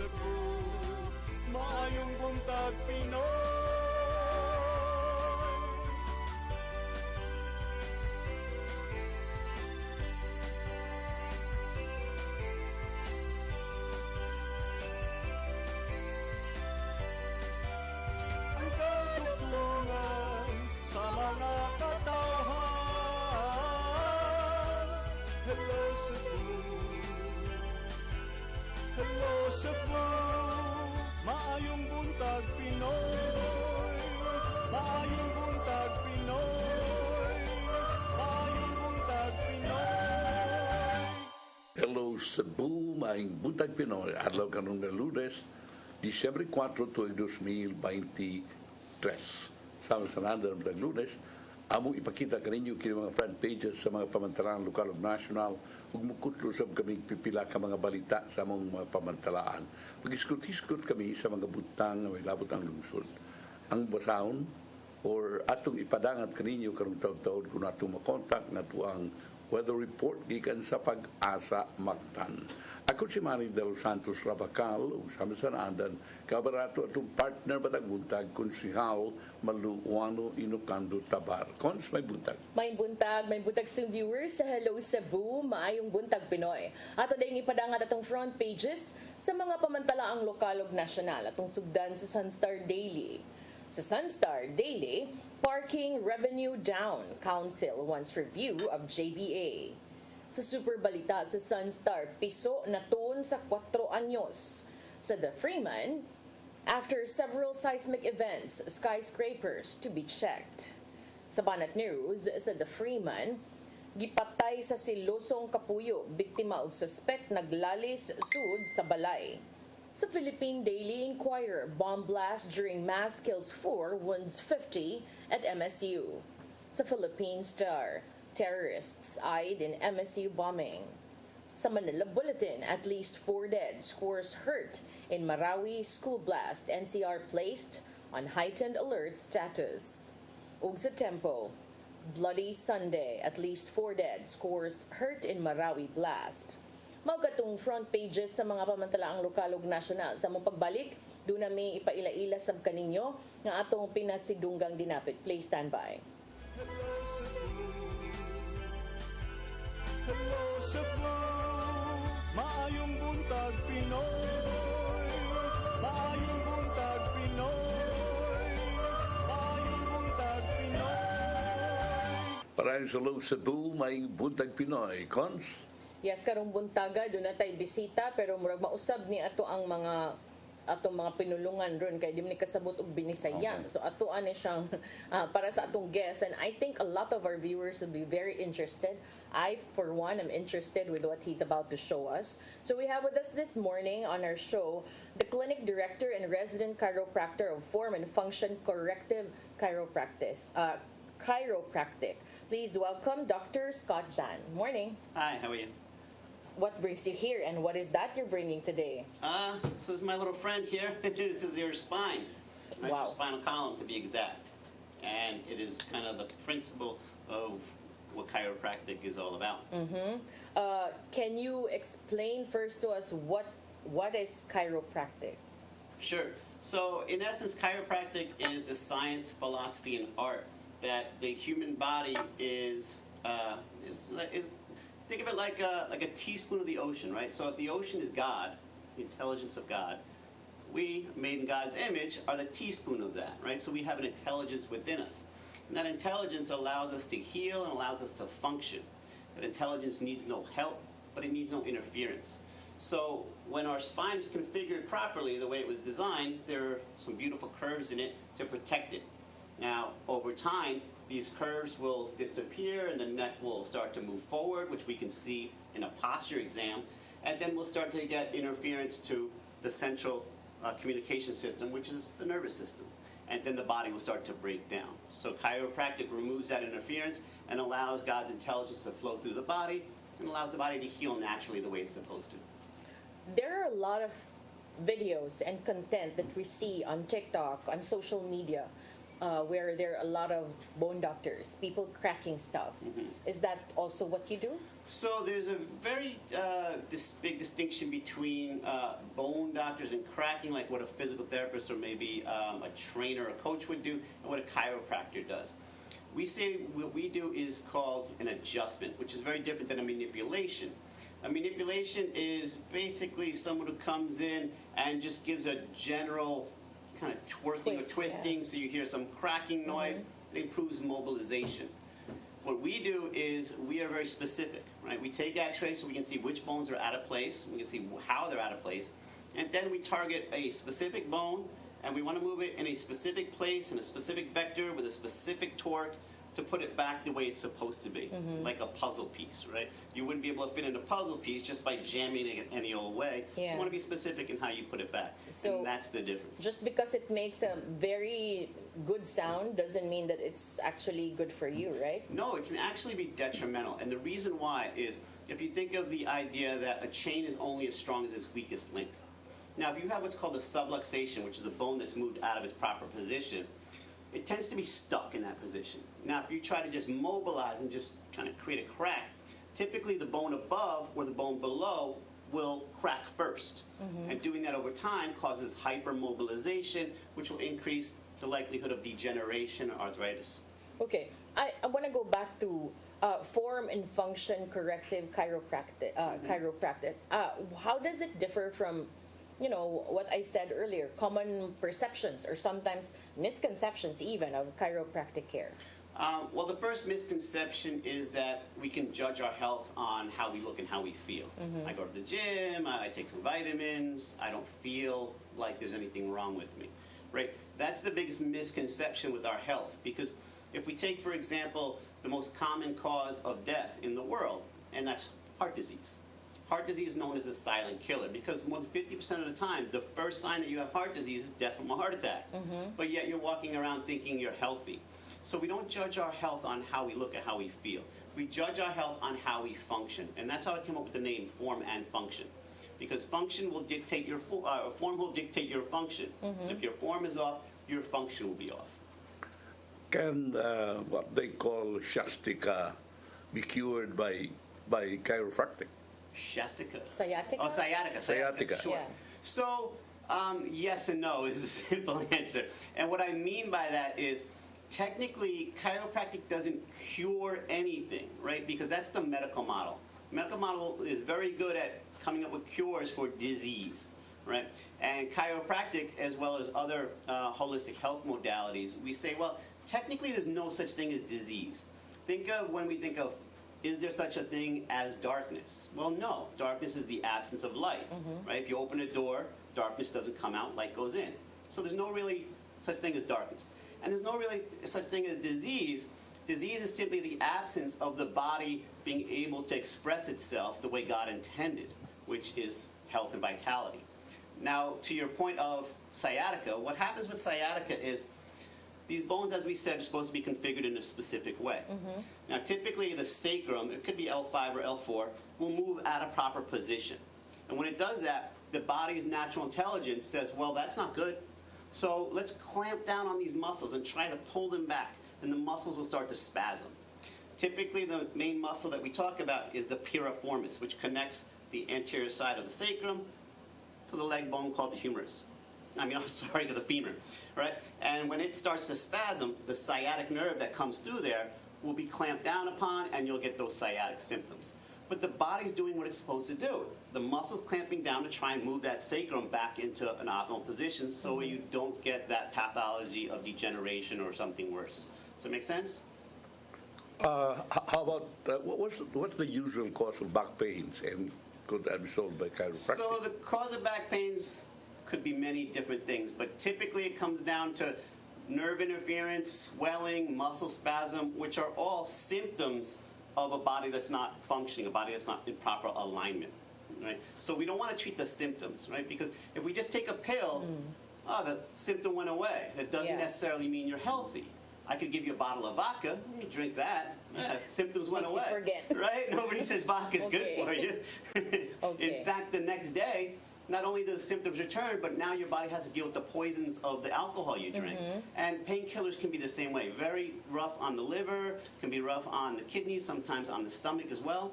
Cebu, maayong buntag Pinoy. Ang katutulungan sa mga katawhan. Hello Cebu, hello Cebu, maayong buntag Pinoy, maayong buntag Pinoy, maayong buntag Pinoy. Hello Cebu, maing Buntag Pinoy. Adlaw kanong nga Lunes, Disyembre 4, 2023. Sama sa nandang ng Lunes, among ipakita kaninyo kini mga front pages sa mga pamantalaan lokal ug national ug mukutlo sab kami pipila ka mga balita sa among mga pamantalaan. Mag-iskut-iskut kami sa mga butang nga may labot ang lungsod. Ang basahon or atong ipadangat kaninyo karong taud-taud kung atong makontak nato ang weather report gikan sa Pag-asa Mactan. Ako si Manny Del Santos Rabacal, ug sama sa naandan, kabarato atong partner batag buntag, Konsihal Maluano Inocando Tabar. Kons, may buntag. May buntag sa viewers sa Hello Cebu, maayong buntag Pinoy. Ato dayong ipadangat atong front pages sa mga pamantalaang lokal ug nasyonal atong sugdan sa Sunstar Daily. Sa Sunstar Daily, parking revenue down. Council wants review of JVA. Sa Super Balita sa Sunstar, piso na tuon sa 4 anyos. Sa The Freeman, after several seismic events, skyscrapers to be checked. Sa Banat News, sa The Freeman, gipatay sa Silosong Kapuyo, biktima og suspect naglalis sud sa balay. Sa Philippine Daily Inquirer, bomb blast during mass kills 4, wounds 50 at MSU. Sa Philippine Star, terrorists eyed in MSU bombing. Sa Manila Bulletin, at least 4 dead, scores hurt in Marawi school blast. NCR placed on heightened alert status. Ug sa Tempo, Bloody Sunday, at least 4 dead, scores hurt in Marawi blast. Maugatong front pages sa mga pamantalaang lokal ug nasyonal. Sa mong pagbalik, doon na may ipaila-ila sab kaninyo nga atong pinasidunggang dinapit. Please stand by. Hello Cebu, hello Cebu, maayong buntag Pinoy, maayong buntag Pinoy, maayong buntag Pinoy. Parang sa Hello Cebu, may Buntag Pinoy. Kons? Yes, karong buntaga doon na tay bisita pero murag mausab ni ato ang mga pinulungan ron kay di man ni kasabot og binisayan. Okay. So ato ani siyang para sa atong guests, and I think a lot of our viewers will be very interested. I for one am interested with what he's about to show us. So we have with us this morning on our show the clinic director and resident chiropractor of Form and Function Corrective Chiropractic. Please welcome Dr. Scott Jan. Morning. Hi, how are you? What brings you here, and what is that you're bringing today? So this is my little friend here. This is your spine. Right? Wow. Your spinal column, to be exact. And it is kind of the principle of what chiropractic is all about. Can you explain first to us what is chiropractic? Sure. So, in essence, chiropractic is the science, philosophy, and art that the human body is think of it like a teaspoon of the ocean, right? So if the ocean is God, the intelligence of God, we, made in God's image, are the teaspoon of that, right? So we have an intelligence within us. And that intelligence allows us to heal and allows us to function. That intelligence needs no help, but it needs no interference. So when our spine is configured properly, the way it was designed, there are some beautiful curves in it to protect it. Now, over time, these curves will disappear and the neck will start to move forward, which we can see in a posture exam. And then we'll start to get interference to the central communication system, which is the nervous system. And then the body will start to break down. So chiropractic removes that interference and allows God's intelligence to flow through the body and allows the body to heal naturally the way it's supposed to. There are a lot of videos and content that we see on TikTok, on social media, where there are a lot of bone doctors, people cracking stuff. Is that also what you do? So there's a very big distinction between bone doctors and cracking, like what a physical therapist or maybe a trainer or a coach would do, and what a chiropractor does. We say what we do is called an adjustment, which is very different than a manipulation. A manipulation is basically someone who comes in and just gives a general kind of twerking or twisting, so you hear some cracking noise. It improves mobilization. What we do is we are very specific, right? We take x-rays so we can see which bones are out of place, we can see how they're out of place, and then we target a specific bone, and we want to move it in a specific place, in a specific vector, with a specific torque, to put it back the way it's supposed to be, like a puzzle piece, right? You wouldn't be able to fit in a puzzle piece just by jamming it any old way. Yeah. You want to be specific in how you put it back, So, and that's the difference. Just because it makes a very good sound doesn't mean that it's actually good for you, right? No, it can actually be detrimental. And the reason why is if you think of the idea that a chain is only as strong as its weakest link. Now, if you have what's called a subluxation, which is a bone that's moved out of its proper position, it tends to be stuck in that position. Now, if you try to just mobilize and just kind of create a crack, typically the bone above or the bone below will crack first. And doing that over time causes hypermobilization, which will increase the likelihood of degeneration or arthritis. Okay, I want to go back to form and function corrective chiropractic. How does it differ from, you know, what I said earlier, common perceptions or sometimes misconceptions even of chiropractic care? Well, the first misconception is that we can judge our health on how we look and how we feel. I go to the gym, I take some vitamins, I don't feel like there's anything wrong with me, right? That's the biggest misconception with our health, because if we take, for example, the most common cause of death in the world, and that's heart disease. Heart disease is known as the silent killer because more than 50% of the time, the first sign that you have heart disease is death from a heart attack. But yet you're walking around thinking you're healthy. So we don't judge our health on how we look and how we feel. We judge our health on how we function. And that's how I came up with the name form and function. Because function will dictate your form will dictate your function. If your form is off, your function will be off. Can what they call Shastika be cured by chiropractic? Shastika. Sciatica? Oh, sciatica. Sciatica. Sure. Yeah. So, yes and no is a simple answer. And what I mean by that is, technically, chiropractic doesn't cure anything, right? Because that's the medical model. The medical model is very good at coming up with cures for disease, right? And chiropractic, as well as other holistic health modalities, we say, well, technically there's no such thing as disease. Think of when we think of, is there such a thing as darkness? Well, no. Darkness is the absence of light, right? If you open a door, darkness doesn't come out, light goes in. So there's no really such thing as darkness. And there's no really such thing as disease. Disease is simply the absence of the body being able to express itself the way God intended, which is health and vitality. Now, to your point of sciatica, what happens with sciatica is these bones, as we said, are supposed to be configured in a specific way. Now, typically the sacrum, it could be L5 or L4, will move out of proper position. And when it does that, the body's natural intelligence says, well, that's not good. So let's clamp down on these muscles and try to pull them back, and the muscles will start to spasm. Typically, the main muscle that we talk about is the piriformis, which connects the anterior side of the sacrum to the leg bone called the humerus. To the femur, right? And when it starts to spasm, the sciatic nerve that comes through there will be clamped down upon, and you'll get those sciatic symptoms. But the body's doing what it's supposed to do. The muscle's clamping down to try and move that sacrum back into an optimal position so you don't get that pathology of degeneration or something worse. Does that make sense? How about what's the usual cause of back pains, and could that be solved by chiropractic? So the cause of back pains could be many different things, but typically it comes down to nerve interference, swelling, muscle spasm, which are all symptoms of a body that's not functioning, a body that's not in proper alignment, right? So we don't want to treat the symptoms, right? Because if we just take a pill, the symptom went away. That doesn't necessarily mean you're healthy. I could give you a bottle of vodka, you drink that, symptoms went Makes you away. forget. Right? Nobody says vodka's good for you. Okay. In fact, the next day, not only do the symptoms return, but now your body has to deal with the poisons of the alcohol you drink. And painkillers can be the same way. Very rough on the liver, can be rough on the kidneys, sometimes on the stomach as well.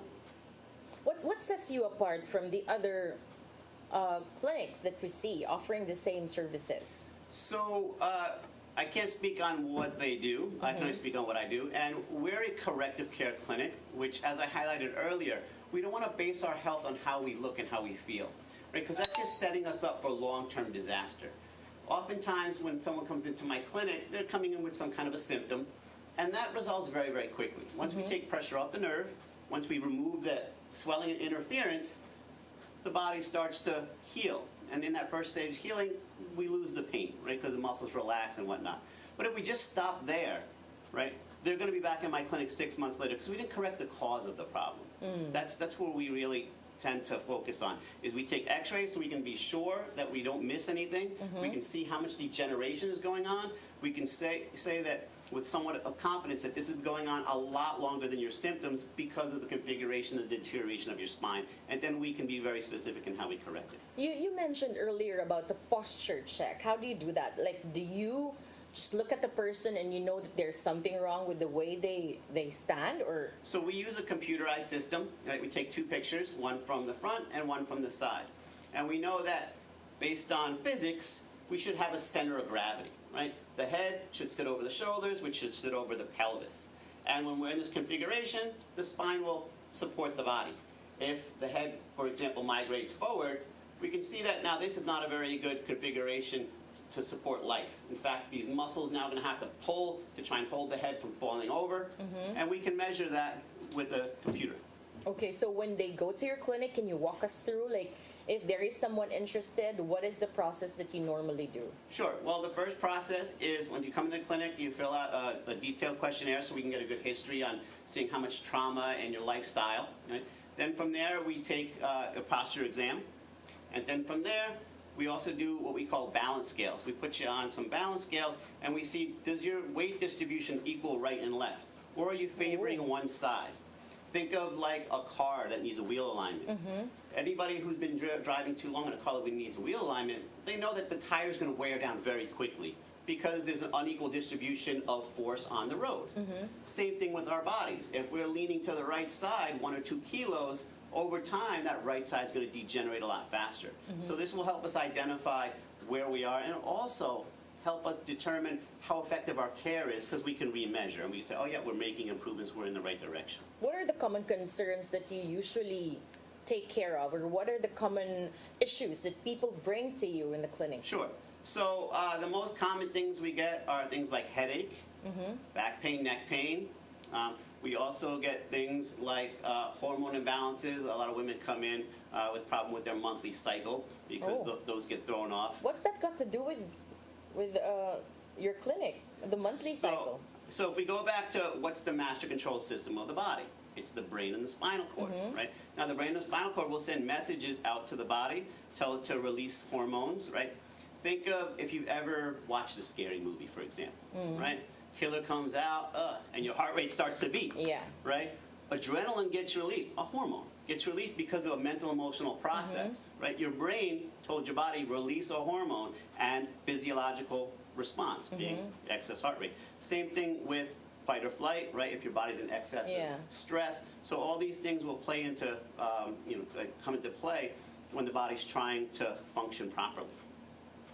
What sets you apart from the other clinics that we see offering the same services? So I can't speak on what they do. I can only speak on what I do. And we're a corrective care clinic, which, as I highlighted earlier, we don't want to base our health on how we look and how we feel, right? Because that's just setting us up for long-term disaster. Oftentimes, when someone comes into my clinic, they're coming in with some kind of a symptom, and that resolves very, very quickly. Once we take pressure off the nerve, once we remove the swelling and interference, the body starts to heal. And in that first stage of healing, we lose the pain, right? Because the muscles relax and whatnot. But if we just stop there, right, they're going to be back in my clinic 6 months later because we didn't correct the cause of the problem. That's where we really tend to focus on, is we take x-rays so we can be sure that we don't miss anything. We can see how much degeneration is going on. We can say that with somewhat of confidence that this is going on a lot longer than your symptoms because of the configuration and deterioration of your spine. And then we can be very specific in how we correct it. You mentioned earlier about the posture check. How do you do that? Like, do you just look at the person and you know that there's something wrong with the way they stand, or? So we use a computerized system, right? We take two pictures, one from the front and one from the side. And we know that based on physics, we should have a center of gravity, right? The head should sit over the shoulders, which should sit over the pelvis. And when we're in this configuration, the spine will support the body. If the head, for example, migrates forward, we can see that now this is not a very good configuration to support life. In fact, these muscles now are going to have to pull to try and hold the head from falling over, and we can measure that with a computer. Okay, so when they go to your clinic, can you walk us through, like, if there is someone interested, what is the process that you normally do? Sure. Well, the first process is when you come into the clinic, you fill out a detailed questionnaire so we can get a good history on seeing how much trauma and your lifestyle. Right? Then from there, we take a posture exam. And then from there, we also do what we call balance scales. We put you on some balance scales, and we see, does your weight distribution equal right and left? Or are you favoring one side? Think of like a car that needs a wheel alignment. Anybody who's been driving too long in a car that needs a wheel alignment, they know that the tire is going to wear down very quickly because there's an unequal distribution of force on the road. Same thing with our bodies. If we're leaning to the right side 1 or 2 kilos, over time, that right side is going to degenerate a lot faster. So this will help us identify where we are and also help us determine how effective our care is because we can remeasure and we say, oh yeah, we're making improvements, we're in the right direction. What are the common concerns that you usually take care of, or what are the common issues that people bring to you in the clinic? Sure. So the most common things we get are things like headache, back pain, neck pain. We also get things like hormone imbalances. A lot of women come in with problem with their monthly cycle because those get thrown off. What's that got to do with your clinic, the monthly cycle? So if we go back to what's the master control system of the body, it's the brain and the spinal cord, right? Now the brain and the spinal cord will send messages out to the body, tell it to release hormones, right? Think of if you've ever watched a scary movie, for example, right? Killer comes out, and your heart rate starts to beat, right? Adrenaline gets released, a hormone gets released because of a mental emotional process, right? Your brain told your body release a hormone and physiological response being excess heart rate. Same thing with fight or flight, right? If your body's in excess of stress. So all these things will play into, come into play when the body's trying to function properly.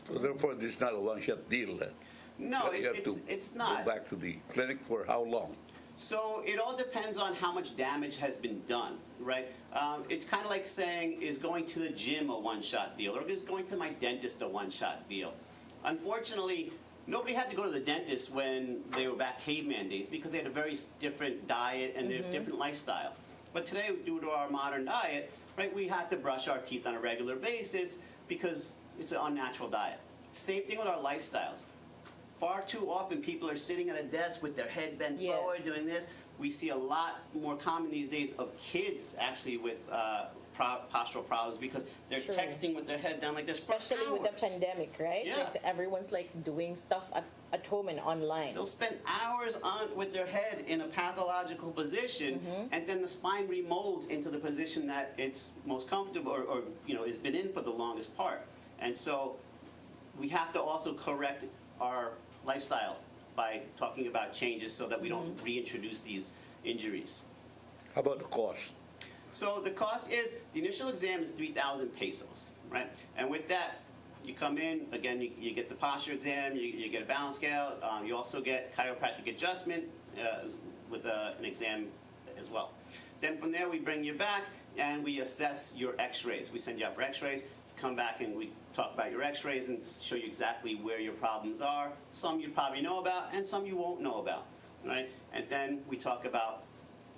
So therefore, this is not a one-shot deal then? No, You have to it's not. Go back to the clinic for how long? So it all depends on how much damage has been done, right? It's kind of like saying, is going to the gym a one-shot deal, or is going to my dentist a one-shot deal? Unfortunately, nobody had to go to the dentist when they were back caveman days because they had a very different diet and a different lifestyle. But today, due to our modern diet, right, we have to brush our teeth on a regular basis because it's an unnatural diet. Same thing with our lifestyles. Far too often, people are sitting at a desk with their head bent forward doing this. We see a lot more common these days of kids actually with postural problems because they're True. texting with their head down like this for Especially with the hours. pandemic, right? Yeah. Like, so everyone's like doing stuff at home and online. They'll spend hours on with their head in a pathological position, and then the spine remolds into the position that it's most comfortable or has been in for the longest part. And so we have to also correct our lifestyle by talking about changes so that we don't reintroduce these injuries. How about the cost? So the cost is, the initial exam is 3,000 pesos, right? And with that, you come in, again, you get the posture exam, you get a balance scale, you also get chiropractic adjustment with an exam as well. Then from there, we bring you back and we assess your x-rays. We send you out for x-rays, come back and we talk about your x-rays and show you exactly where your problems are. Some you probably know about and some you won't know about, right? And then we talk about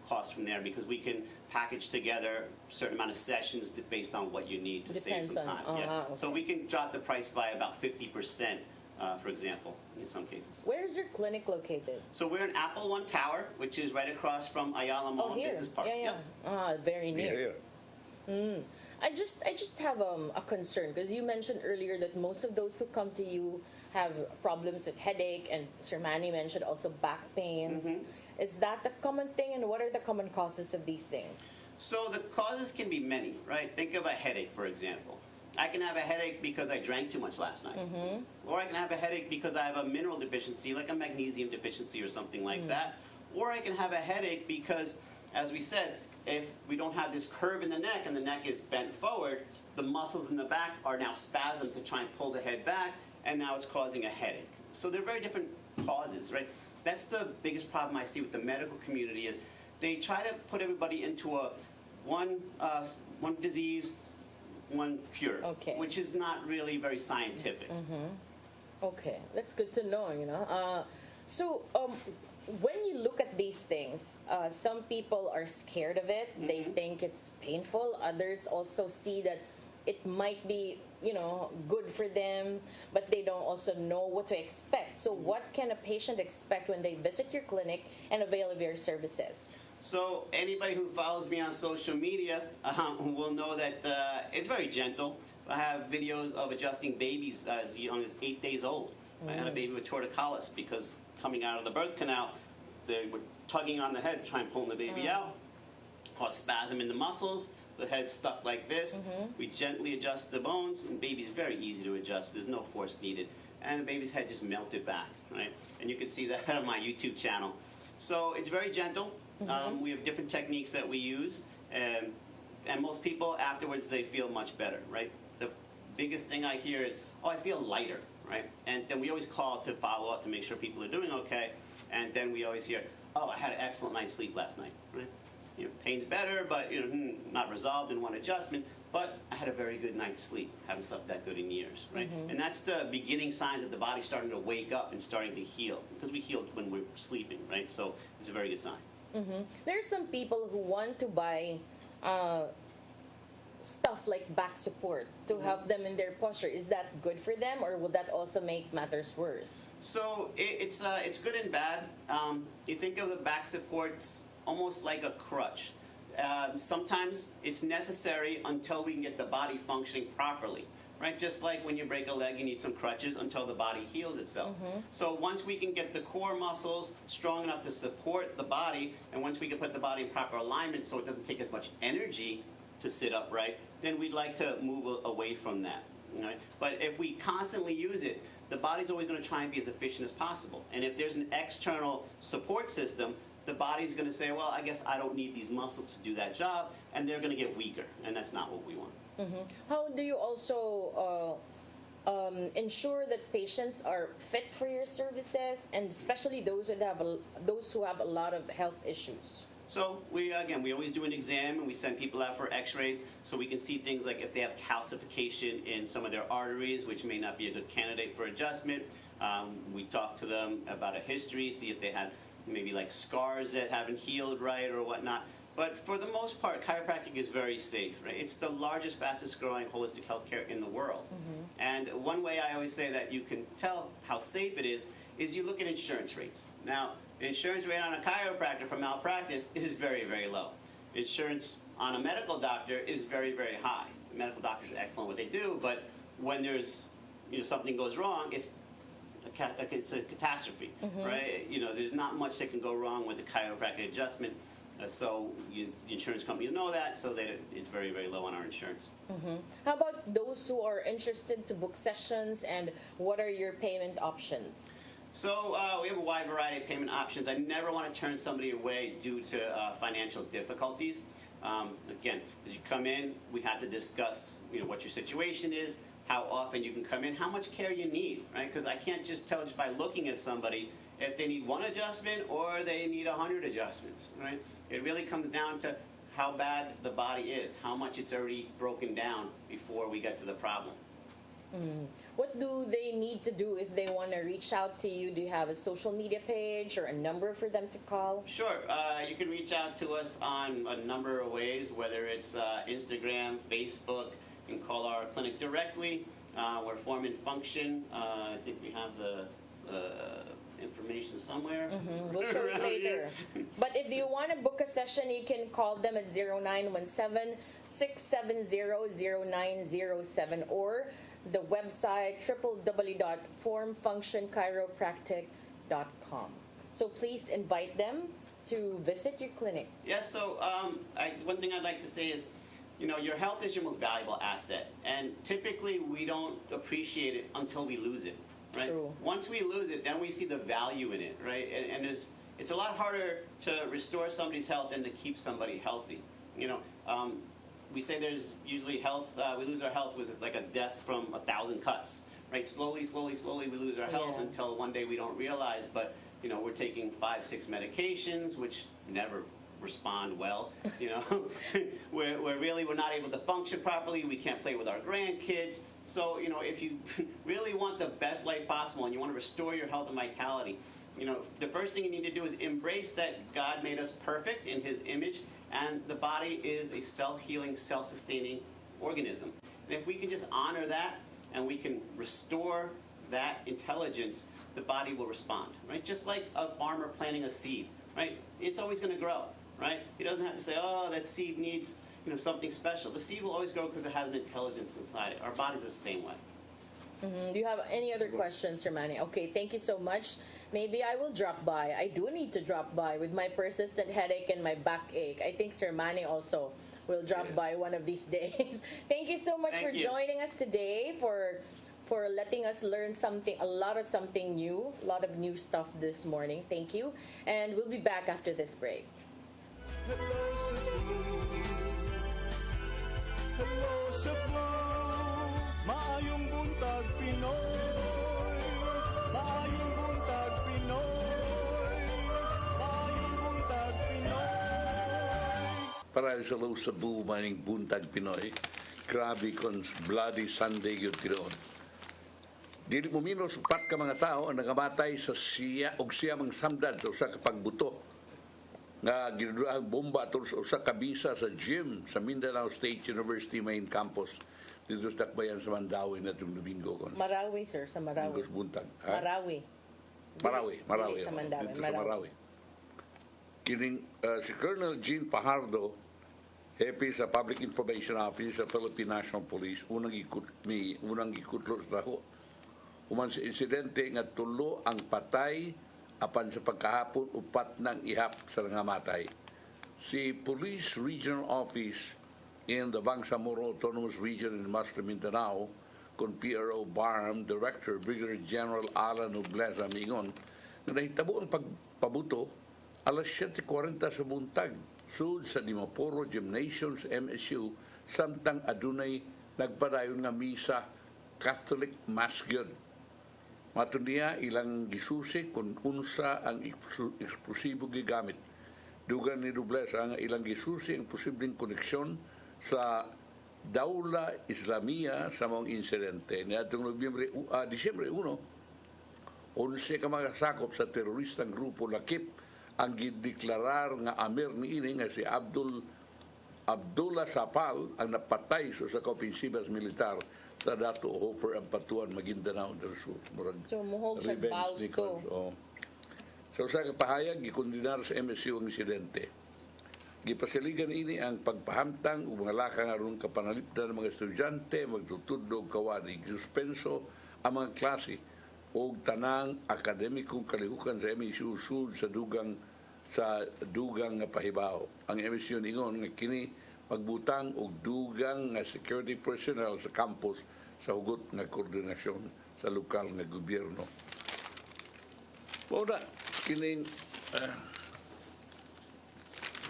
cost from there because we can package together a certain amount of sessions based on what you need to save Depends some on- time. okay. So we can drop the price by about 50%, for example, in some cases. Where's your clinic located? So we're in Apple One Tower, which is right across from Ayala Mall Oh, here. Business Park. Yeah, yeah. Yep. Very near. Here. I just have a concern because you mentioned earlier that most of those who come to you have problems with headache, and Sir Manny mentioned also back pains. Is that the common thing, and what are the common causes of these things? So the causes can be many, right? Think of a headache, for example. I can have a headache because I drank too much last night. Or I can have a headache because I have a mineral deficiency, like a magnesium deficiency or something like that. Or I can have a headache because, as we said, if we don't have this curve in the neck and the neck is bent forward, the muscles in the back are now spasmed to try and pull the head back, and now it's causing a headache. So they're very different causes, right? That's the biggest problem I see with the medical community is they try to put everybody into a one disease, one cure, Okay. which is not really very scientific. Okay, that's good to know, you know. So when you look at these things, some people are scared of it. They think it's painful. Others also see that it might be, good for them, but they don't also know what to expect. So what can a patient expect when they visit your clinic and avail of your services? So anybody who follows me on social media will know that it's very gentle. I have videos of adjusting babies as young as 8 days old. I had a baby with torticollis because coming out of the birth canal, they were tugging on the head, trying to pull the baby out, caused spasm in the muscles. The head stuck like this. We gently adjust the bones, and baby's very easy to adjust. There's no force needed. And the baby's head just melted back, right? And you can see that on my YouTube channel. So it's very gentle. We have different techniques that we use, and most people afterwards, they feel much better, right? The biggest thing I hear is, oh, I feel lighter, right? And then we always call to follow up to make sure people are doing okay. And then we always hear, oh, I had an excellent night's sleep last night, right? Pain's better, but not resolved in one adjustment, but I had a very good night's sleep. Haven't slept that good in years, right? And that's the beginning signs that the body's starting to wake up and starting to heal, because we healed when we're sleeping, right? So it's a very good sign. There's some people who want to buy stuff like back support to help them in their posture. Is that good for them, or will that also make matters worse? So it's good and bad. You think of the back supports almost like a crutch. Sometimes it's necessary until we can get the body functioning properly, right? Just like when you break a leg, you need some crutches until the body heals itself. So once we can get the core muscles strong enough to support the body, and once we can put the body in proper alignment so it doesn't take as much energy to sit upright, then we'd like to move away from that. Right? But if we constantly use it, the body's always going to try and be as efficient as possible. And if there's an external support system, the body's going to say, well, I guess I don't need these muscles to do that job, and they're going to get weaker, and that's not what we want. How do you also ensure that patients are fit for your services, and especially those who have a lot of health issues? So we always do an exam, and we send people out for x-rays so we can see things like if they have calcification in some of their arteries, which may not be a good candidate for adjustment. We talk to them about a history, see if they had maybe like scars that haven't healed right or whatnot. But for the most part, chiropractic is very safe, right? It's the largest, fastest growing holistic healthcare in the world. And one way I always say that you can tell how safe it is you look at insurance rates. Now, the insurance rate on a chiropractor for malpractice is very, very low. insurance on a medical doctor is very, very high. The medical doctors are excellent at what they do, but when there's something goes wrong, it's a catastrophe, right? There's not much that can go wrong with the chiropractic adjustment. So the insurance companies know that, so it's very, very low on our insurance. How about those who are interested to book sessions, and what are your payment options? So we have a wide variety of payment options. I never want to turn somebody away due to financial difficulties. Again, as you come in, we have to discuss what your situation is, how often you can come in, how much care you need, right? Because I can't just tell just by looking at somebody if they need one adjustment or they need 100 adjustments, right? It really comes down to how bad the body is, how much it's already broken down before we get to the problem. What do they need to do if they want to reach out to you? Do you have a social media page or a number for them to call? Sure. You can reach out to us on a number of ways, whether it's Instagram, Facebook. You can call our clinic directly. We're Form and Function. I think we have the information somewhere. We'll show you later. But if you want to book a session, you can call them at 0917-670-0907 or the website www.formfunctionchiropractic.com. So please invite them to visit your clinic. Yeah, so one thing I'd like to say is, your health is your most valuable asset. And typically we don't appreciate it until we lose it, right? True. Once we lose it, then we see the value in it, right? And it's a lot harder to restore somebody's health than to keep somebody healthy. We say there's usually health, we lose our health was like a death from 1,000 cuts, right? Slowly, we lose our health until one day we don't realize, but, we're taking 5-6 medications, which never respond well, we're not able to function properly, we can't play with our grandkids. So, if you really want the best life possible and you want to restore your health and vitality, the first thing you need to do is embrace that God made us perfect in His image, and the body is a self-healing, self-sustaining organism. And if we can just honor that and we can restore that intelligence, the body will respond, right? Just like a farmer planting a seed, right? It's always going to grow, right? He doesn't have to say, oh, that seed needs something special. The seed will always grow because it has an intelligence inside it. Our body's the same way. Do you have any other questions, Sir Manny? Okay, thank you so much. Maybe I will drop by. I do need to drop by with my persistent headache and my backache. I think Sir Manny also will drop by one of these days. Thank you so much for joining us today, for letting us learn a lot of new stuff this morning. Thank you. And we'll be back after this break. Hello Cebu, maayong buntag Pinoy, maayong buntag Pinoy, maayong buntag Pinoy. Para sa Hello Cebu, maning buntag Pinoy, grabe kon Bloody Sunday yun tinoon. Dili mo minos, upat ka mga tao ang nangamatay sa siya o siya mang samdad sa kapagbuto nga ginuduang bomba atol sa kabisa sa gym sa Mindanao State University main campus dito sa Dakbayan sa Mandawi na itong Domingo. Marawi, sir, sa Marawi. Domingos Buntag. Marawi. Marawi. Sa Mandawi. Dito sa Marawi. Kining si Colonel Jean Fajardo, hepe sa Public Information Office sa Philippine National Police, unang ikutlo sa taho. Uman sa insidente nga tulo ang patay apan sa pagkahapon upat ng ihap sa nangamatay. Si Police Regional Office in the Bangsamoro Autonomous Region in Muslim Mindanao, con PRO BARM Director Brigadier General Alan Nobleza Mingon, na nahitabo ang pagpabuto alas 7:40 sa buntag, sud sa Dimaporo Gymnasium sa MSU, samtang adunay nagpadayon nga misa Catholic Mass gyud. Matun niya ilang gisusi kung unsa ang eksplosibo gigamit. Dugan ni Nobleza ang ilang gisusi ang posibleng koneksyon sa Daula Islamia sa mga insidente. Niadtong Disyembre 1, 11 ka mga sakop sa teroristang grupo Lakip ang gideklarar nga amir ni ini nga si Abdullah Sapal ang napatay sa kaopinsibas militar sa Dato Hofer ang Patuan, Maguindanao del Sur. So, muhog siya Bausto. So, sa kapahayag, ikondinar sa MSU ang insidente. Gipasiligan ini ang pagpahamtang ug mga lakang aron kapanalipdan ng mga estudyante magtutudlo kawadi suspenso ang mga klase o tanang akademikong kalihukan sa MSU sud sa dugang nga pahibaw. Ang MSU ingon nga kini magbutang og dugang nga security personnel sa campus sa hugot nga koordinasyon sa lokal nga gobyerno. Muna, kining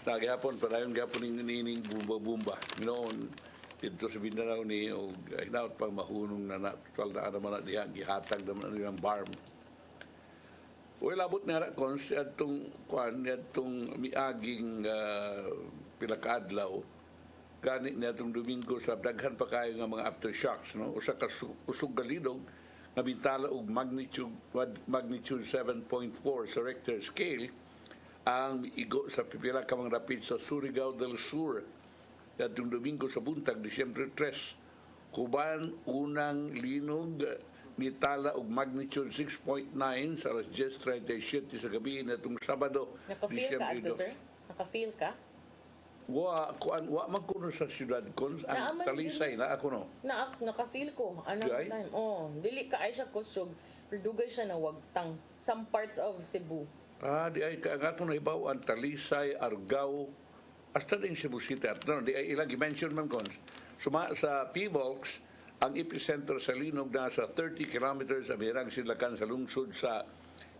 gihapon, padayon gihapon nining bumba-bumba. Noon, dito sa Mindanao ni, o hinaot pang mahunong na total na naman na diha, gihatag naman nilang barm. O ilabot nga rakon, itong miaging pilakaadlaw, ganit na itong Domingo sa daghan pa kayo ng mga aftershocks. No? Usa ka usog galidog, nga bintala og magnitude 7.4 sa Richter scale, ang igo sa pipila ka mga rapid sa Surigao del Sur datong Domingo sa Buntag, Disyembre 3. Kuban unang linog ni tala og magnitude 6.9 sa alas 10:37 sa gabi natong Sabado, Naka-feel ka ato, sir? Naka-feel ka? Wa man kuno sa syudad kon ang Talisay na ako no. Naka-feel ko. Ano Dili? time? Oh, dili ka ay siya kusog. Pero dugay siya na wagtang. Some parts of Cebu. Di ay ang ato na ibaw ang Talisay, Argao, hasta din Cebu City. At no, di ay ilang i-mention man kon. Sa Pivolks, ang epicenter sa linog nasa 30 kilometers sa Birang Sidlakan sa lungsod sa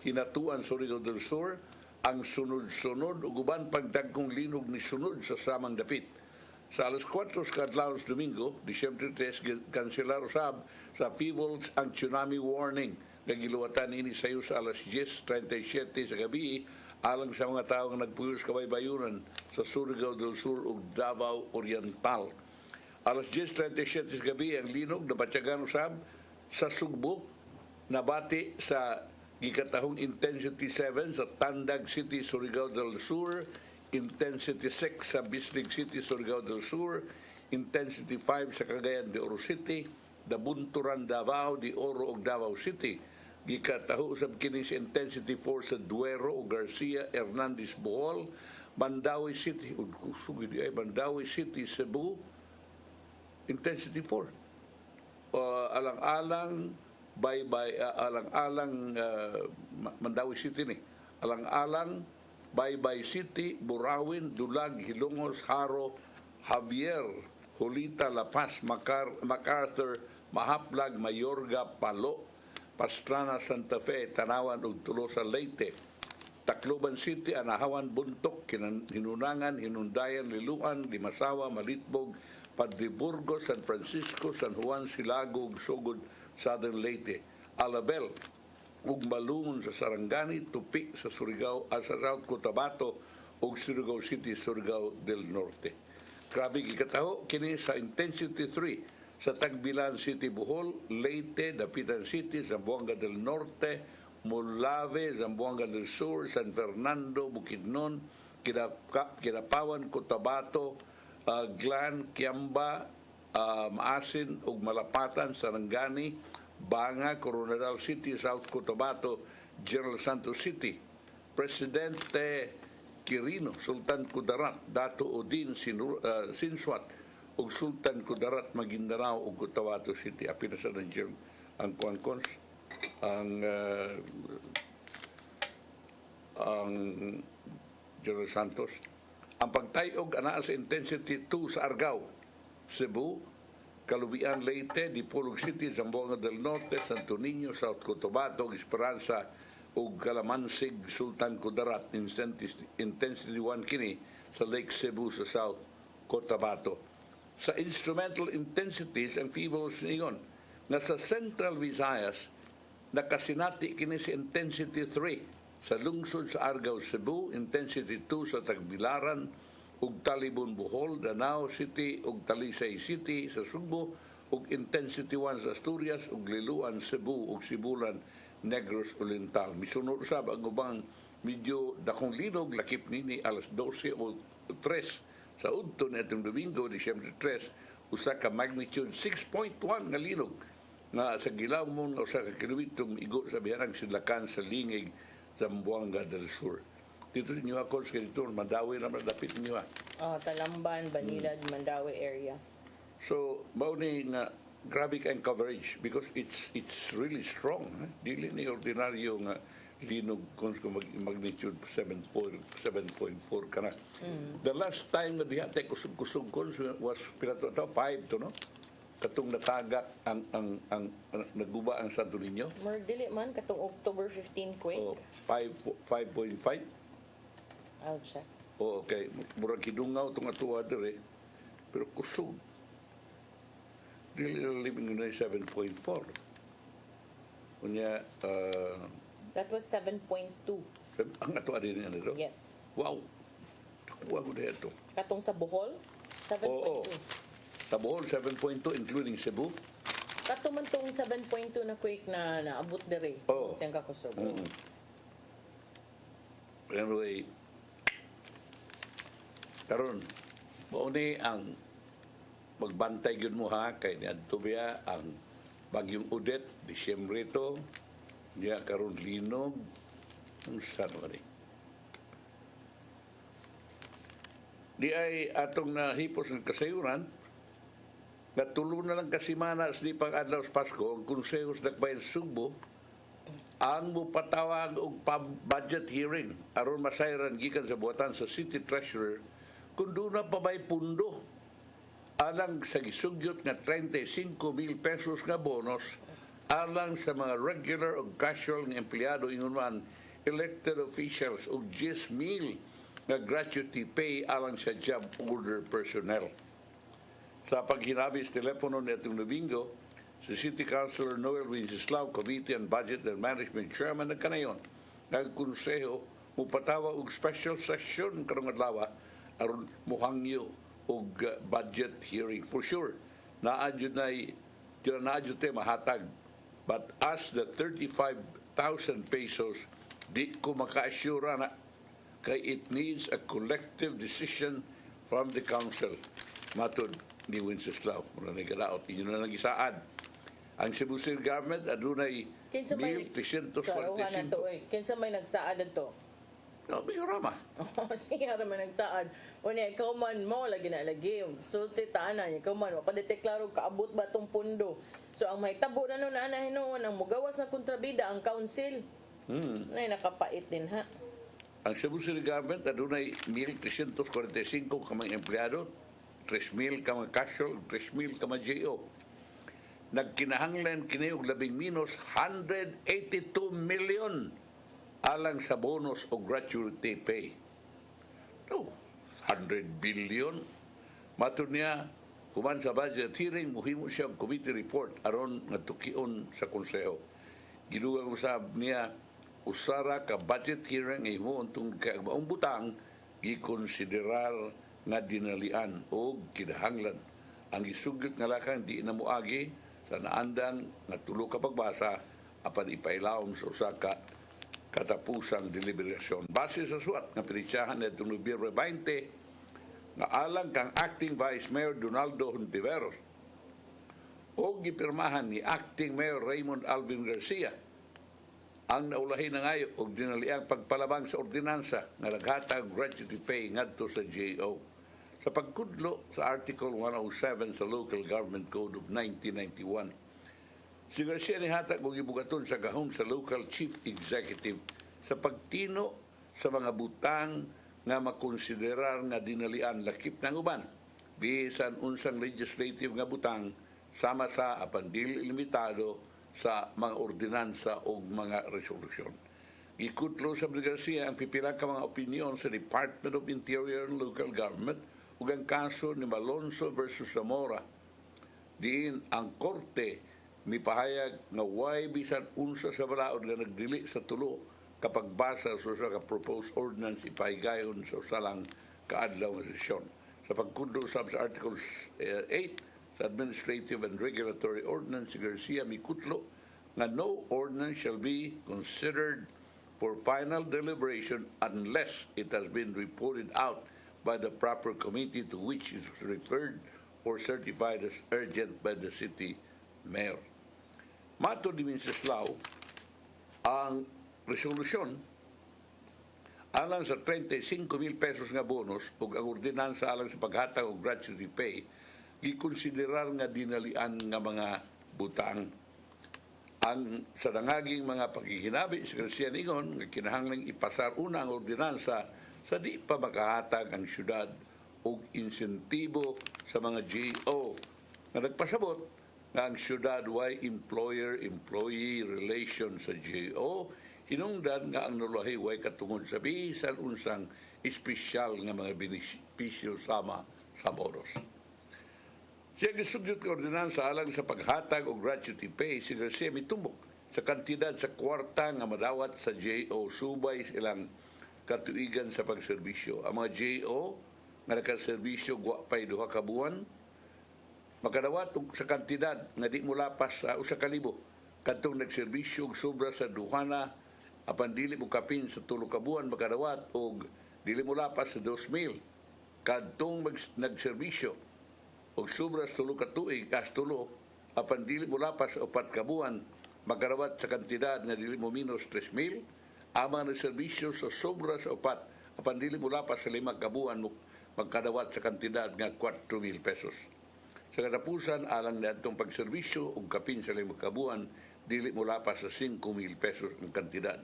Hinatuan, Surigao del Sur. Ang sunod-sunod ug uban pagdagkong linog ni sunod sa samang dapit. Sa alas 4 sa kadlawon sa Domingo, Disyembre 3, kanselar usab sa Pivolks ang tsunami warning nga giluwatan ini sayo sa alas 10:37 sa gabi alang sa mga tawo nga nagpuyos kabaybayunan sa Surigao del Sur ug Davao Oriental. Alas 10:37 sa gabi ang linog nabatyagan usab sa Sugbo, nabati sa gikatahong intensity 7 sa Tandag City, Surigao del Sur, intensity 6 sa Bislig City, Surigao del Sur, intensity 5 sa Cagayan de Oro City, Dabunturan, Davao de Oro ug Davao City. Gikataho usab kini sa intensity 4 sa Duero ug Garcia, Hernandez, Bohol, Mandawi City ug sugid ay Mandawi City, Cebu, intensity 4. Alang-alang alang-alang Mandawi City ni. Alang-alang Baybay City, Burawin, Dulag, Hilongos, Haro, Javier, Hulita, La Paz, MacArthur, Mahaplag, Mayorga, Palo, Pastrana, Santa Fe, Tanawan ug Tolosa, Leyte. Tacloban City, Anahawan, Buntok, Hinunangan, Hinundayan, Liluan, Limasawa, Malitbog, Padre Burgos, San Francisco, San Juan, Silago ug Sugod, Southern Leyte. Alabel ug Malungon sa Sarangani, Tupi sa Surigao, sa South Cotabato ug Surigao City, Surigao del Norte. Grabe gikataho kini sa intensity 3 sa Tagbilan City, Bohol, Leyte, Dapitan City, Zamboanga del Norte, Molave, Zamboanga del Sur, San Fernando, Bukidnon, Kinapawan, Cotabato, Glan, Kiamba, Maasin ug Malapatan, Sarangani, Banga, Coronadal City, South Cotabato, General Santos City. Presidente Quirino, Sultan Kudarat, Dato Odin, Sinsuat ug Sultan Kudarat, Maguindanao ug Cotabato City. Apil sa nandiyan ang kuangkons, ang General Santos. Ang pagtayog anaa sa intensity 2 sa Argao, Cebu, Kalubian, Leyte, Dipolog City, Zamboanga del Norte, Santo Niño, South Cotabato, Esperanza ug Calamansig, Sultan Kudarat. Intensity 1 kini sa Lake Cebu sa South Cotabato. Sa instrumental intensities ang Fevels niyon nga sa Central Visayas nakasinati kini sa intensity 3 sa lungsod sa Argao, Cebu, intensity 2 sa Tagbilaran ug Talibon, Bohol, Danao City ug Talisay City sa Sugbo ug intensity 1 sa Asturias ug Liloan, Cebu ug Sibulan, Negros Oriental. Misunod usab ang ubang medyo dakong linog lakip nini alas 12 o 3 sa udto nitong Domingo, Disyembre 3, usa ka magnitude 6.1 nga linog nga sa gilaw mo nga usa ka kilometrong igo sa biharang sidlakan sa Lingig, Zamboanga del Sur. dito sa inyo ako sa dito, Mandawi naman dapit ninyo ha. Talamban, Banilad, Mandawi area. So, mauni nga grabe kayong coverage because it's really strong. Dili ni ordinaryo nga linog kung magnitude 7.4 ka na. The last time na diha tayo kusog-kusog was pinato 5 to, no? Katong natagak ang naguba ang Santo Niño. More dili man katong October 15 quake. O 5.5. I'll check. O okay, murag kidungaw tong atuwa dire. Pero kusog. Dili living na 7.4. Unya That was 7.2. ang atuwa din yan ito. Yes. Wow. Nakuha ko na ito. Katong sa Bohol, 7.2. Oo. Sa Bohol, 7.2 including Cebu. Katong man tong 7.2 na quake na naabot dire. Oo. Siyang kakusog. Anyway, karon mauni ang magbantay gyud mo ha kay niadto biya ang bagyong Udet, Disyembre to, niya karon linog ang sanwari. Di ay atong nahipos ng kasayuran nga tulo na lang kasimana sa di pang adlaw sa Pasko ang konsehos nagbayan Sugbo ang mupatawag og budget hearing aron masayran gikan sa buhatan sa City Treasurer kung doon na pa may pundo alang sa gisugyot nga 35,000 pesos nga bonus alang sa mga regular o casual nga empleyado ingon man elected officials og 10,000 nga gratuity pay alang sa job order personnel. Sa paghinabis telepono nitong Domingo, si City Councilor Noel Wenceslao, Committee on Budget and Management Chairman ng kanayon, nagkonseho mupatawa og special session karong adlaw aron muhangyo og budget hearing for sure. Naadyo mahatag. But as the 35,000 pesos, di ko maka-assure na kay it needs a collective decision from the council. Matod ni Wenceslao, muna na galaot, inyo na nag-isaad. Ang Cebu City Government, adunay 1,345. Kinsa may nagsaad ato? No, may rama. Siya raman nagsaad. Unya, ikaw man mo, lagi na lagi. Sulti tanan, ikaw man, mapadeteklaro kaabot ba itong pundo. So, ang may tabo na nun, anahin noon, ang mugawas na kontrabida, ang council. Ay, nakapait din, ha? Ang Cebu City Government, adunay 1,345 ka mga empleyado, 3,000 ka mga casual, 3,000 ka mga JO. Nagkinahanglan kini og labing minus 182 million alang sa bonus o gratuity pay. No, 100 billion. Matod niya, kuman sa budget hearing, muhimo siya ang committee report aron nga tukion sa konseho. Gidugang usab niya, usara ka budget hearing ay mo untong kaagbaong butang, gikonsiderar nga dinalian o kinahanglan. Ang isugyot nga lakang di na muagi sa naandan nga tulo ka pagbasa apan ipailawom sa usa ka katapusang deliberasyon. Base sa suat nga pinitsahan nitong Nobyembre 20 nga alang kang acting Vice Mayor Donaldo Hontiveros o gipirmahan ni acting Mayor Raymond Alvin Garcia ang naulahin na ngayo og dinaliang pagpalabang sa ordinansa nga naghatag gratuity pay ngadto sa JO. Sa pagkudlo sa Article 107 sa Local Government Code of 1991, si Garcia ni hatag og ibugaton sa gahom sa Local Chief Executive sa pagtino sa mga butang nga makonsiderar nga dinalian lakip ng uban bisan unsang legislative nga butang sama sa apan dili limitado sa mga ordinansa o mga resolusyon. Ikutlo sa Garcia ang pipila ka mga opinyon sa Department of Interior and Local Government ug ang kaso ni Malonzo versus Zamora. Diin ang korte mipahayag nga way bisan unsa sa balaod nga nagdili sa tulo kapag basa sa usa ka proposed ordinance ipahigayon sa usalang kaadlaw nga sesyon. Sa pagkudlo sa Article 8 sa Administrative and Regulatory Ordinance, si Garcia mikutlo nga no ordinance shall be considered for final deliberation unless it has been reported out by the proper committee to which it is referred or certified as urgent by the city mayor. Matod ni Wenceslao, ang resolusyon alang sa 35,000 pesos nga bonus ug ang ordinansa alang sa paghatag og gratuity pay gikonsiderar nga dinalian nga mga butang. Ang sa dangaging mga paghihinabi sa Garcia Ningon nga kinahanglang ipasar una ang ordinansa sa di pa makahatag ang syudad og insentibo sa mga GO nga nagpasabot nga ang syudad way employer-employee relation sa GO hinungdan nga ang nulahi way katungod sa bisan unsang espesyal nga mga benepisyo sama sa bonus. Siya gisugyot nga ordinansa alang sa paghatag og gratuity pay si Garcia mitumbok sa kantidad sa kwarta nga madawat sa JO subay sa ilang katuigan sa pagserbisyo. Ang mga JO nga nakaserbisyo pay 2 ka buwan makadawat sa kantidad nga di mulapas sa 1,000 kadtong nagserbisyo og sobra sa duhana apan dili mo kapin sa 3 ka buwan makadawat og dili mulapas sa 2,000 kadtong nagserbisyo og sobra sa 3 ka tuig tulo apan dili mulapas sa 4 ka buwan makadawat sa kantidad nga dili mo minus 3,000 ama na serbisyo sa sobra sa 4 apan dili mulapas sa 5 ka buwan magkadawat sa kantidad nga 4,000 pesos. Sa katapusan, alang na itong pagserbisyo o kapin sa 5 ka buwan, dili mulapas sa 5,000 pesos ang kantidad.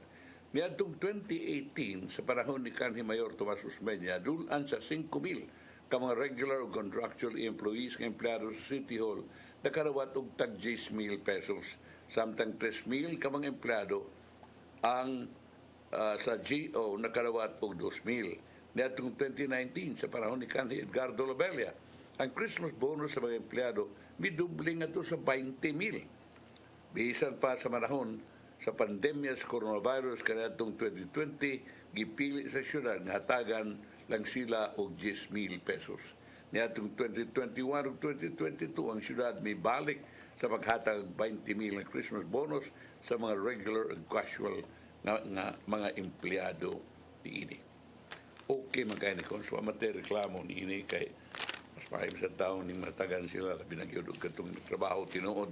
Niadtong 2018, sa panahon ni Kanhi Mayor Tomas Usmeña, dulan sa 5,000 ka mga regular o contractual employees ng empleyado sa City Hall na karawat og tag 10,000 pesos. Samtang 3,000 ka mga empleyado ang sa GO na karawat og 2,000. Niadtong 2019, sa panahon ni Kanhi Edgardo Labella, ang Christmas bonus sa mga empleyado midubling nga to sa 20,000. Bisan pa sa manahon sa pandemya sa coronavirus kaniadtong 2020, gipili sa syudad nga hatagan lang sila og 10,000 pesos. Niadtong 2021 ug 2022 ang syudad may balik sa paghatag 20,000 ng Christmas bonus sa mga regular and casual nga mga empleyado niini. Okay man kay ni konso amate reklamo niini kay mas mahim sa taon ning matagan sila labi nagyud og katong trabaho tinuod.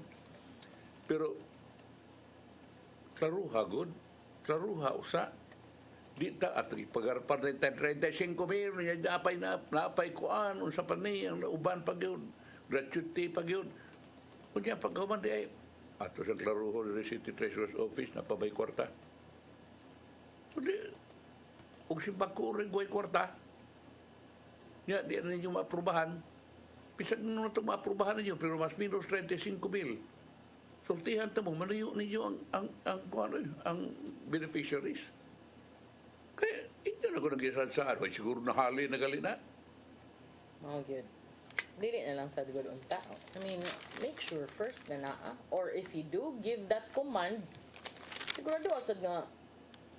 Pero klaruha good, klaruha usa. Di ta at ipagarpar na 35,000 niya napay kuan unsa pa ni ang uban pag yun gratuity pag yun. Unya pagkaman di ay ato sa klaruho ni City Treasurer's Office na pabay kwarta. Udi og si bakurig way kwarta. Ya, di na ninyo maaprubahan. Pisag nung ito maaprubahan ninyo, pero mas minus 35,000. Sultihan mo, manuyo ninyo ang beneficiaries. Kaya, hindi na ko nag-isad sa araw. Siguro nahali na gali na. Oh, good. Dili na lang sa digod ang tao. I mean, make sure first na naa. Or if you do give that command, sigurado asad nga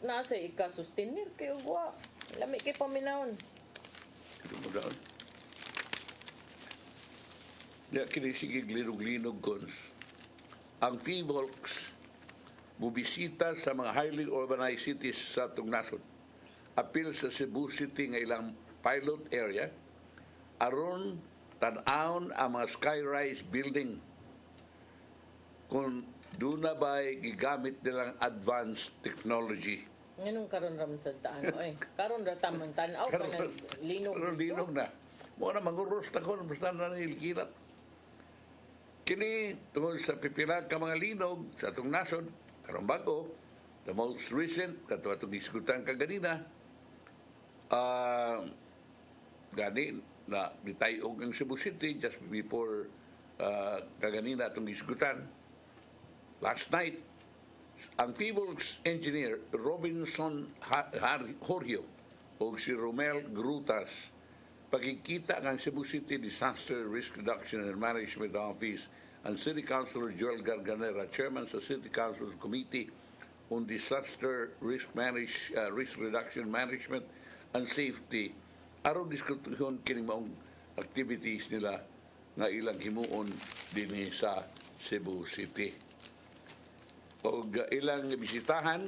nasa ika-sustenir kayo guwa. Lami kay paminahon. Dumadaan. Ya, kinisigig linog-linog kons. Ang PHIVOLCS bubisita sa mga highly urbanized cities sa atong nasod. Apil sa Cebu City nga ilang pilot area aron tan-awon ang mga sky-rise building kung doon na ba'y gigamit nilang advanced technology. Nganong karon raman sa taan oy. Karon ra tamang tan-aw ka ng linog. Pero linog na. Mo na manguros ta kon basta na nilkilat. Kini tungod sa pipila ka mga linog sa atong nasod karon bago, the most recent kato atong diskutan kaganina gani na bitayog ang Cebu City just before kaganina atong diskutan last night. Ang PHIVOLCS engineer Robinson Jorgio o si Romel Grutas pagkikita ng Cebu City Disaster Risk Reduction and Management Office ang City Councilor Joel Garganera, Chairman sa City Council's Committee on Disaster Risk Reduction Management and Safety aron diskutusyon kining maong activities nila nga ilang himuon dinhi sa Cebu City. O ilang bisitahan,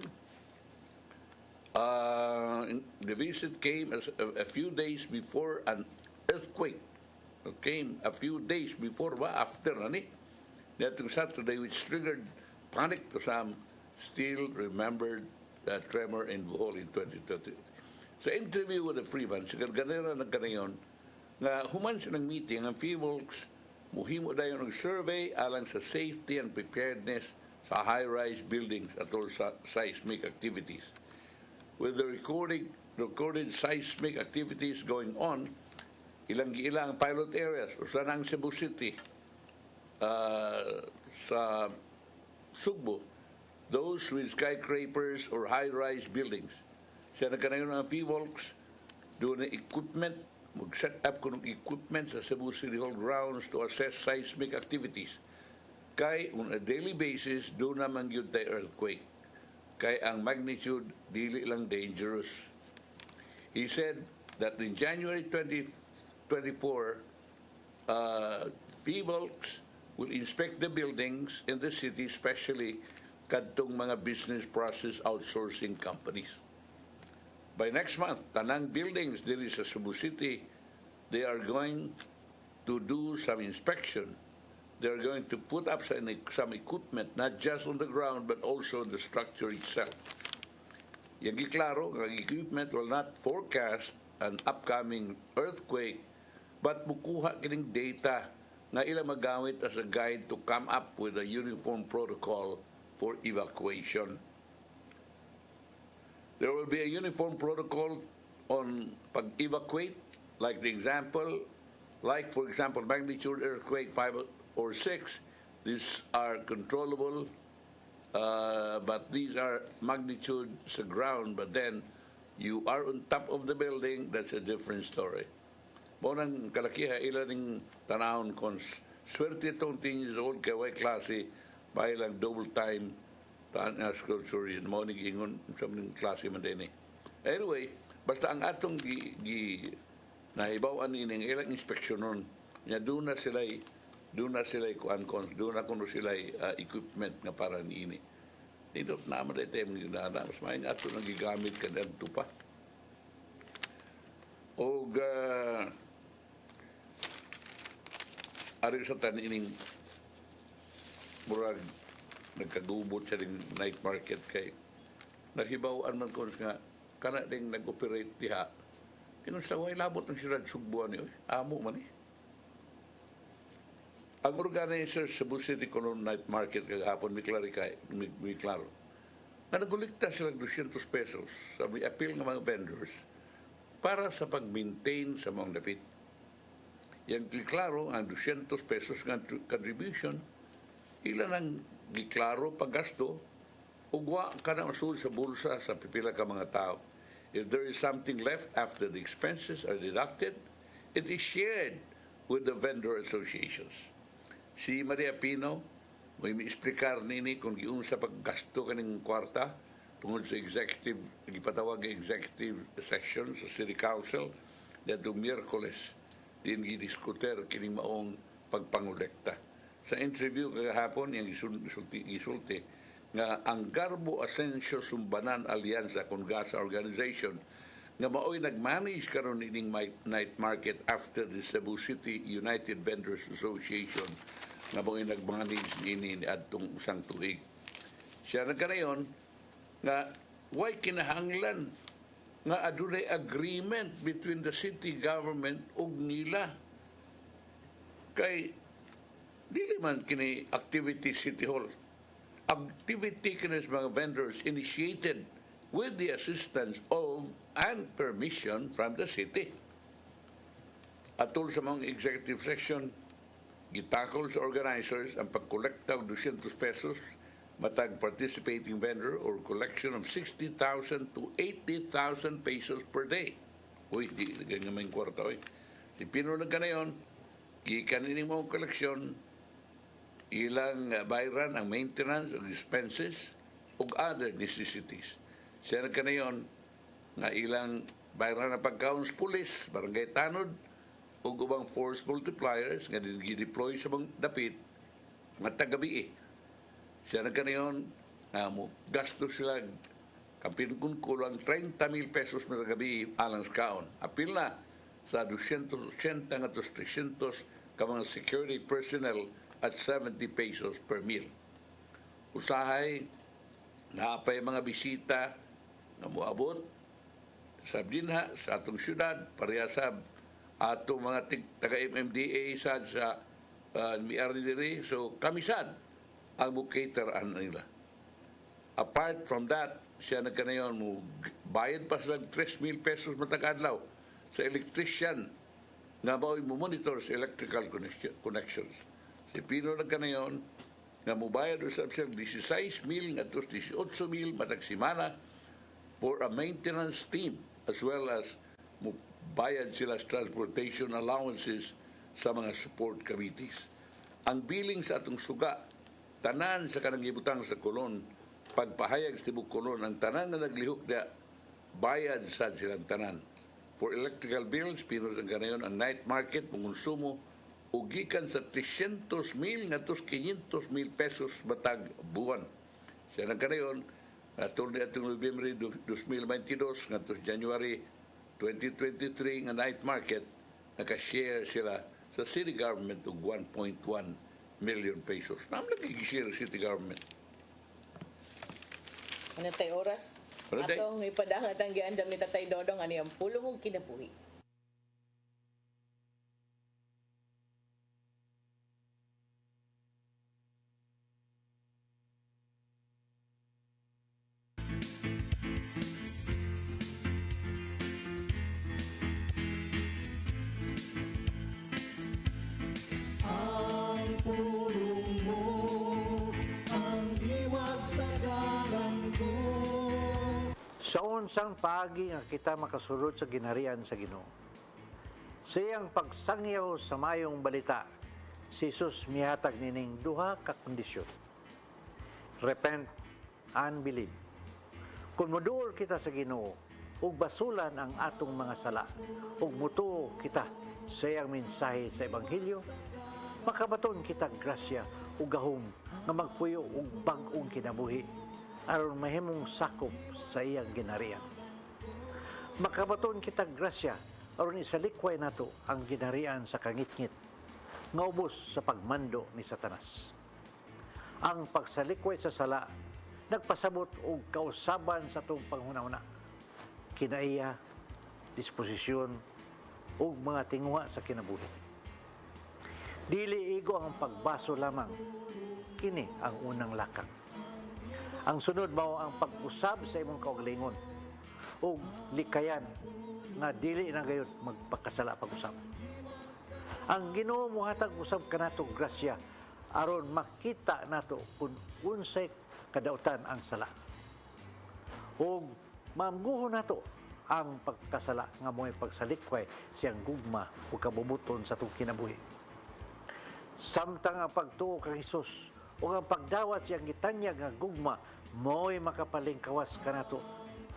the visit came a few days before an earthquake. It came a few days before after nani. That Saturday which triggered panic to some still remembered tremor in Bohol in 2030. Sa interview with the Freeman, si Garganera ng kanayon, nga human siya ng meeting, ang FIVOLCS, muhimo dayon ng survey alang sa safety and preparedness sa high-rise buildings at all sa seismic activities. With the recorded seismic activities going on, ilang pilot areas, usa ng Cebu City, sa Sugbo, those with skyscrapers or high-rise buildings. Siya nagkanayon ng FIVOLCS, doon na equipment, mag-set up ko ng equipment sa Cebu City Hall grounds to assess seismic activities. Kay, on a daily basis, doon naman yun tayo earthquake. Kay ang magnitude, dili lang dangerous. He said that in January 2024, FIVOLCS will inspect the buildings in the city, especially kadtong mga business process outsourcing companies. By next month, tanang buildings diri sa Cebu City, they are going to do some inspection. They are going to put up some equipment, not just on the ground, but also in the structure itself. Yang giklaro, ang equipment will not forecast an upcoming earthquake, but mukuha kining data na ilang magamit as a guide to come up with a uniform protocol for evacuation. There will be a uniform protocol on pag-evacuate, like for example, magnitude earthquake 5 or 6. These are controllable, but these are magnitude sa ground, but then you are on top of the building, that's a different story. Bonang kalakiha, ilan ng tanahon kung swerte itong 10 years old, kaya klase, bahay lang double time, sculpture yun, mo ingon sa mga klase man din eh. Anyway, basta ang atong nahibawan nining ilang inspeksyon nun, niya doon na sila equipment nga para niini. Dito naman na ito yung mas main ato nang gigamit ka dito pa. O ari sa tanining murag nagkagubot sa ring night market kay nahibawan man ko nga kana ding nag-operate diha ingon sa way labot ng sirad Sugbuan ni amo man ang organizer sa Cebu City Colon Night Market kagahapon mi klaro na nagulikta sila 200 pesos sa may appeal ng mga vendors para sa pag-maintain sa mga dapit. Yang klaro ang 200 pesos ng contribution ilan ang giklaro paggasto ugwa ka na masul sa bulsa sa pipila ka mga tao. If there is something left after the expenses are deducted, it is shared with the vendor associations. Si Maria Pino, may mi-explicar nini kung giun sa paggasto kaning kwarta tungod sa executive, gipatawag executive session sa City Council dito Miyerkules din gidiskuter kining maong pagpangolekta. Sa interview kagahapon, yung isulti nga ang Garbo Asensio Sumbanan Allianza con Gasa Organization nga mao'y nag-manage karon ining night market after the Cebu City United Vendors Association nga mao'y nag-manage nini adtong usang tuig. Siya nagkanayon nga way kinahanglan nga adunay agreement between the city government ug nila kay dili man kini activity City Hall. Activity kini mga vendors initiated with the assistance of and permission from the city. Atol sa mga executive section, gitakol sa organizers ang pagkolekta og 200 pesos matag participating vendor or collection of 60,000 to 80,000 pesos per day. Uy, di ganyan may kwarta. Si Pino na ganayon, gikan ini mo koleksyon, ilang bayran ang maintenance of expenses ug other necessities. Siya na kanayon nga ilang bayran na pagkaon sa pulis, barangay tanod ug ubang force multipliers nga gi-deploy sa mga dapit nga tagabi. Siya na kanayon nga mo gasto sila kapin kun kulang 30,000 pesos na gabi alang sa kaon. Apil na sa 280 nga 300 ka mga security personnel at 70 pesos per meal. Usahay, napay mga bisita na moabot sa dinha sa atong syudad, parehasab atong mga taga-MMDA sad sa miari diri. So kami sad ang mukateran nila. Apart from that, siya nagkanayon mo bayad pa sila 3,000 pesos matag adlaw sa electrician nga mao'y mo monitor sa electrical connections. Si Pino nagkanayon nga mubayad usab siya 16,000 ngadto 18,000 matag semana for a maintenance team, as well as bayad sila sa transportation allowances sa mga support committees. Ang billing sa atong suga, tanan sa kanang gibutang sa kolon, pagpahayag sa tibok kolon, ang tanan na naglihok na bayad sa silang tanan. For electrical bills, pinos ang ganayon ang night market, pangonsumo, o gikan sa 300,000 ngadto 500,000 pesos matag buwan. Sa nagkanayon, atong Nobyembre 2022 ngadto January 2023 nga night market, naka-share sila sa city government og 1.1 million pesos. Naam nagigishare city government. Ano tayo oras? Ano day? Atong may padangat ang giandam ni Tatay Dodong ano yung pulong og kinabuhi. Ang pulong mo, ang diwag sa galanggo. Sa unsang paagi nga kita makasulod sa ginharian sa Ginoo. Sa iyang pagsangyaw sa mayong balita, si Jesus mihatag nining duha ka kondisyon. Repent and believe. Kung moduol kita sa Ginoo, ug basulan ang atong mga sala, ug mutuo kita sa iyang mensahe sa Ebanghelyo, makabaton kita grasya ug gahom nga magpuyo og bag-ong kinabuhi aron mahimong sakop sa iyang ginharian. Makabaton kita grasya aron isalikway nato ang ginharian sa kangitngit nga ubos sa pagmando ni Satanas. Ang pagsalikway sa sala nagpasabot og kausaban sa atong panghunahuna, kinaiya, disposisyon ug mga tinguha sa kinabuhi. Dili igo ang pagbaso lamang, kini ang unang lakang. Ang sunod mao ang pag-usab sa imong kaugalingon ug likayan nga dili na gayud magpakasala pag-usab. Ang Ginoo mohatag usab kanato grasya aron makita nato kung unsay kadautan ang sala. Ug maamguhon nato ang pagkasala nga mo'y pagsalikway siyang gugma o kabubuton sa itong kinabuhi. Samtang ang pagtuo kang Hesus o ang pagdawat siyang gitanyag nga gugma mo'y makapalingkawas kanato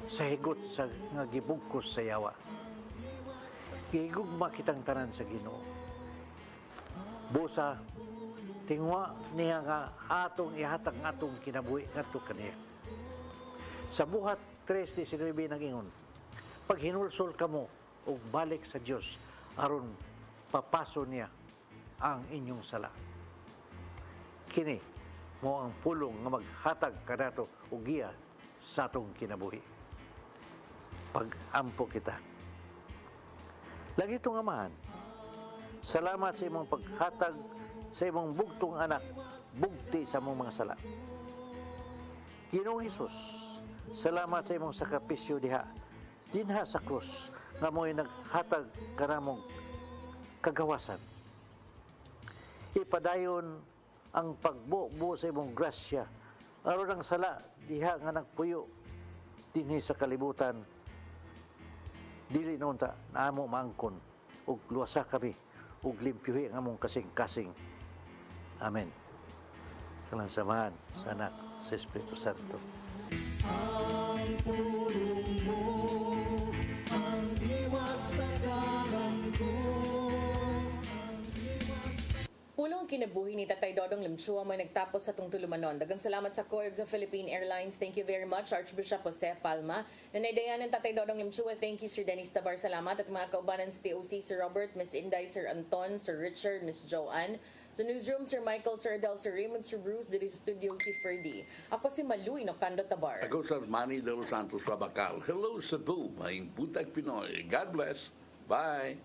sa higot sa nga gibugkos sa yawa. Gigugma kitang tanan sa Ginoo. Busa, tingwa niya nga atong ihatag nga atong kinabuhi ngadto kaniya. Sa buhat 3:19 nag-ingon, pag hinulsol kamo ug balik sa Dios aron papaso niya ang inyong sala. Kini mo ang pulong nga maghatag kanato og giya sa atong kinabuhi. Pag-ampo kita. Lagi itong amahan, salamat sa imong paghatag sa imong bugtong anak, bugti sa imong mga sala. Ginoong Hesus, salamat sa imong sakripisyo diha sa krus nga mo'y naghatag kanamong kagawasan. Ipadayon ang pagbuo sa imong grasya aron ang sala diha nga nagpuyo dinhi sa kalibutan dili naunta naamo maangkon ug luwasa kami ug limpyuhi ang among kasing-kasing. Amen. Sa samahan sa Anak sa Espiritu Santo. Ang pulong mo, ang diwag sa galanggo. Pulong kinabuhi ni Tatay Dodong Limchua may nagtapos sa itong tulumanon. Dagang salamat sa COEG sa Philippine Airlines. Thank you very much, Archbishop Jose Palma. Nanaydayan ng Tatay Dodong Limchua. Thank you, Sir Dennis Tabar. Salamat. At mga kaubanan sa TOC, Sir Robert, Miss Inday, Sir Anton, Sir Richard, Miss Joanne, Sa newsroom, Sir Michael, Sir Adel, Sir Raymond, Sir Bruce, diri sa studio si Ferdy. Ako si Maluy, Nocando Tabar. Ako sa Manny De Los Santos Rabacal. Hello Cebu, Maayong Buntag Pinoy. God bless. Bye.